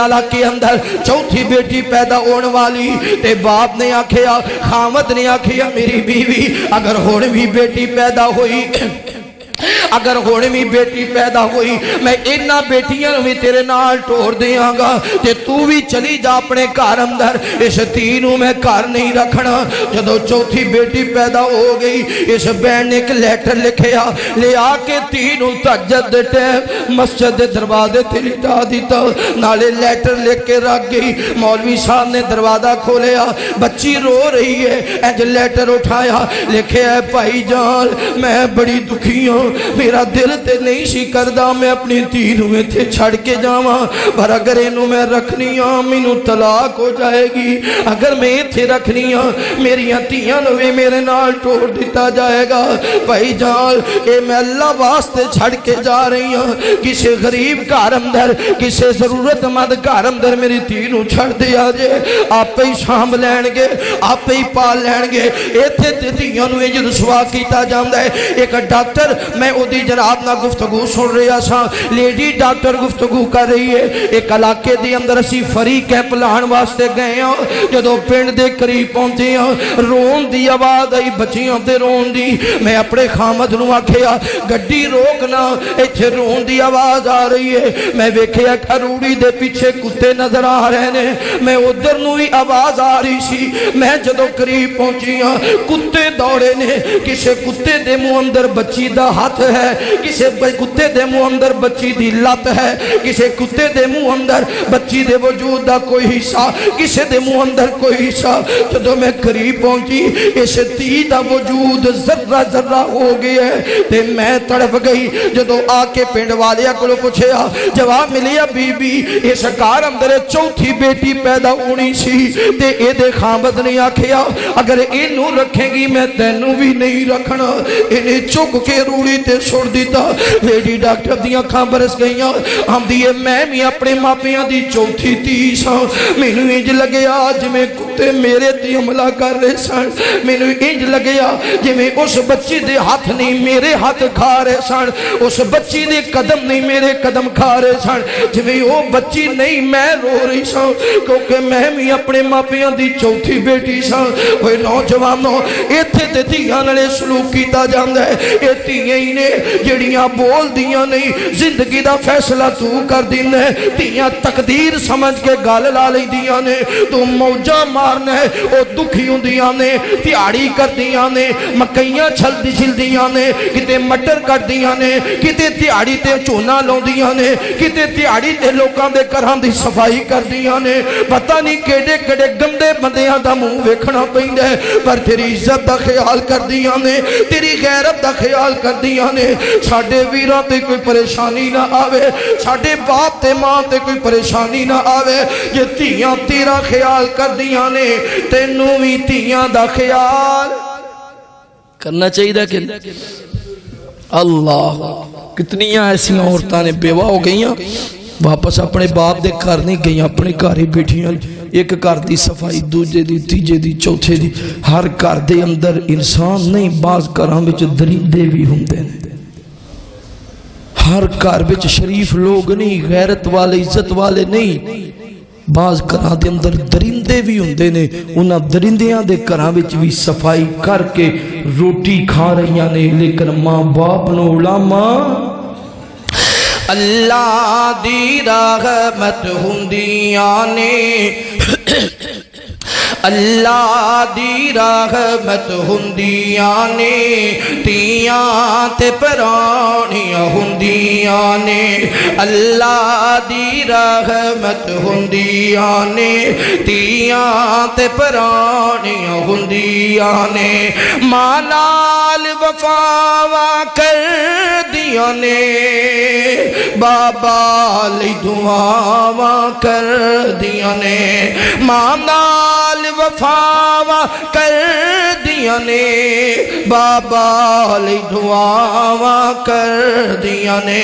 इलाके अंदर चौथी बेटी पैदा होने वाली ते बाप ने आखिया, खामद ने आखिया मेरी बीवी अगर हुण भी बेटी पैदा हुई, अगर हुण भी बेटी पैदा हुई मैं इन्हां बेटियां भी तेरे नाल टोर देंगा ते तू भी चली जा अपने घर अंदर, इस धी नूं मैं घर नहीं रखना। जदों चौथी बेटी पैदा हो गई इस बहन ने एक लैटर लिखिया, ले आके धी नूं तहज्जुद दे टाइम मस्जिद दे दरवाजे ते लिटा दिता, नाले लैटर लिख के रख गई। मौलवी साहब ने दरवाजा खोलिया, बच्ची रो रही है, इंज लैटर उठाया, लिखिया भाई जान मैं बड़ी दुखी हूं, मेरा दिल ते नहीं सी करदा मैं अपनी धी नूं इत्थे छड़ के जावां, पर अगर इनू मैं रखनी हाँ मैनू तलाक हो जाएगी, अगर मैं इत्थे रखनी हाँ मेरियां धीआं नूं भी मेरे नाल टोर दिता जाएगा। भाई जान ये मैं अल्लाह वास्ते छड़ के जा रही हाँ, किसी गरीब घर अंदर किसी जरूरतमंद घर अंदर मेरी धी नूं छड़ दिया जे, आपे ही साम्भ लैणगे आपे ही पाल लैणगे। इत्थे ते धीआं नूं इंज रुसवा कीता जांदा है। एक डॉक्टर मैं उदी जनाब ना गुफ्तगू सुन रहा सा, लेडी डॉक्टर गुफ्तगू कर रही है। एक इलाके के अंदर असी फ्री कैंप लाने वास्ते गए हाँ, जदों पिंड के करीब पहुंचे हाँ रोन की आवाज़ आई, बच्चियों ते रोन दी। मैं अपने खामद नूं आखिया गड्डी रोकना, इत्थे रोन की आवाज़ आ रही है। मैं वेखिया खरूड़ी दे पीछे कुत्ते नजर आ रहे ने, मैं उधर नूं भी आवाज़ आ रही सी। मैं जदों करीब पहुंची हाँ कुत्ते दौड़े ने, किसी कुत्ते दे मुंह अंदर बच्ची दा हाथ है, किसी कुत्ते दे मुंह अंदर बच्ची दी लत है, किसी कुत्ते दे मुंह अंदर बच्ची दे वजूद दा कोई हिस्सा, किसी दे मुंह अंदर कोई हिस्सा। जदों मैं करीब पहुंची इस धी दा वजूद जर्रा जर्रा हो गया ते मैं तड़प गई। जदों आके पिंड वालियां कोलों पुछया जवाब मिलिया बीबी इस घर अंदर चौथी बेटी पैदा होनी सी ते इहदे खामद ने आखिया अगर इनू रखेगी मैं तैनू भी नहीं रखना। इन्हें चुक के रूड़ी ते सुट दिता। लेडी डॉक्टर दी अखां बरस गई, आंदी है मैं भी अपने मापियां दी चौथी धी सां, मैनू इंज लग्या जिवें कुत्ते मेरे ते हमला कर रहे सन, मैनू इंज लग्या जिवें उस बच्ची दे हाथ नहीं मेरे हाथ खा रहे सन, उस बच्ची दे कदम नहीं मेरे कदम खा रहे सन, जिवें वो बच्ची नहीं मैं रो रही सां क्योंकि मैं भी अपने मापियां दी चौथी बेटी सां। ओए नौजवानों इत्थे ते धीआं नाल सलूक कीता जांदा है। ये धीआं ही ने जिहड़ियां बोल दियां नहीं, जिंदगी दा फैसला तू कर दिंदा है। धीआं तकदीर समझ के गल ला लैंदियां ने, तू मौजा मारना है वो दुखी हुंदियां ने, दिहाड़ी करदियां ने, मकइयां छिलदियां ने, किते मटर कटदियां ने, किते दिहाड़ी ते झोना लाउंदियां ने, किते दिहाड़ी ते लोकां दे घरां दी सफाई करदियां ने। पता नहीं केड़े केड़े गंदे बंदियां दा मुंह वेखना पैंदा है, पर तेरी इज्जत दा ख्याल करदियां ने, तेरी गैरत दा ख्याल करदियां ने। साडे वीरां ते कोई परेशानी ना आवे, साडे बाप ते मां ते कोई परेशानी ना आवे। जे धीआं तेरा ख्याल करदियां ने तैनू भी धीआं दा ख्याल करना चाहिए कि अल्लाह। कितनियां ऐसियां औरतां ने बेवा हो गई वापस अपने बाप दे घर नहीं गई, अपने घर ही बैठियां। एक घर की सफाई दूजे दी तीजे दी चौथे दी, हर घर दे अंदर इंसान नहीं बाज घरां विच दरिंदे भी हुंदे ने। हर घर विच शरीफ लोग नहीं, गैरत वाले इज्जत वाले नहीं, बाज घरां दे अंदर दरिंदे भी हुंदे ने। उन्हां दरिंदियां दे घरां विच भी सफाई करके रोटी खा रहियां ने, लेकिन मां बाप नूं उलामा अल्लाह दी रहमत हुंदियां ने, अल्लाह दी रहमत हुंदियां ने, धीआं ते पराणियां हुंदियां ने। अल्लाह दी रहमत हुंदियां ने, धीआं ते पराणियां हुंदियां ने। मां नाल वफावा कर दियां ने, बाबा लई दुआवां कर दियां ने। मां नाल वफावा कर दियां दियां ने बाबा लई दुआवां कर दियां ने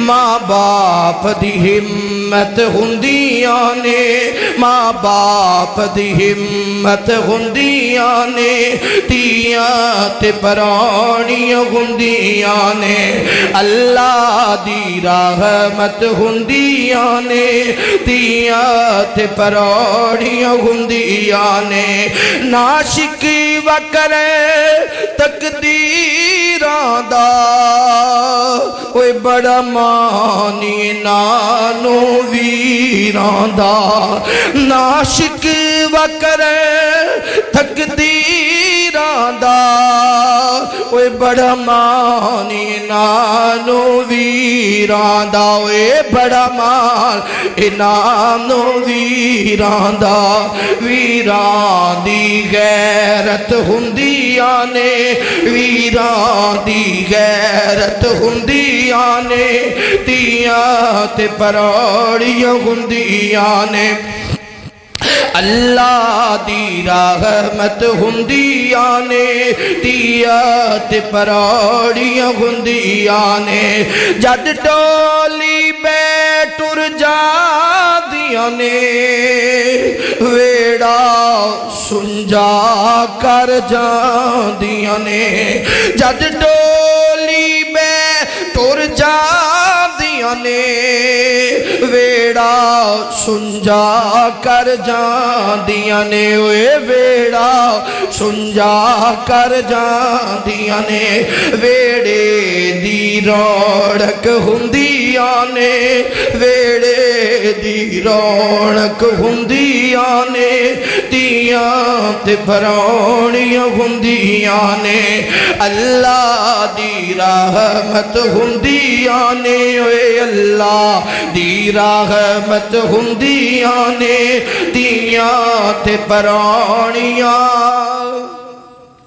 मां बाप दी हिम्मत हुंदियां ने मां बाप दी हिम्मत हुंदियां ने तियां ते पराणियां हुंदियां ने अल्लाह दी रहमत हुंदियां ने तियां ते पराणियां हुंदियां ने नाशिक वकरे तकदीरां दा ओए बड़ा मानी नानू वीरां दा नाशिक वकरे तकदीरां दा ओए बड़ा मानी नानू वीरां दा ओए बड़ा मान नानू वीरां दा वीरां दी गैरत हुंदियां ने वीरां दी गैरत हुंदियां ने तियां ते पराड़ियां हुंदियां ने अल्लाह दी रहमत हुंदियां ने तियां ते पराड़ियां हुंदियां ने जद टोली बैठुर जादियां ने वेड़ा सुंजा कर जादियां ने जद टोली बैठुर जादियां ने वेड़ा सुंजा कर जादियां ने ओए वेड़ा सुंजा कर जादियां ने वेड़े दी रौनक हुंदियां ने वेड़े दी रौनक हुंदियां ने तियां ते पराणियां हुंदियां ने अल्लाह दी रहमत हुंदियां ने ओए अल्लाह दी रहमत हुंदियां ने तियां ते पराणियां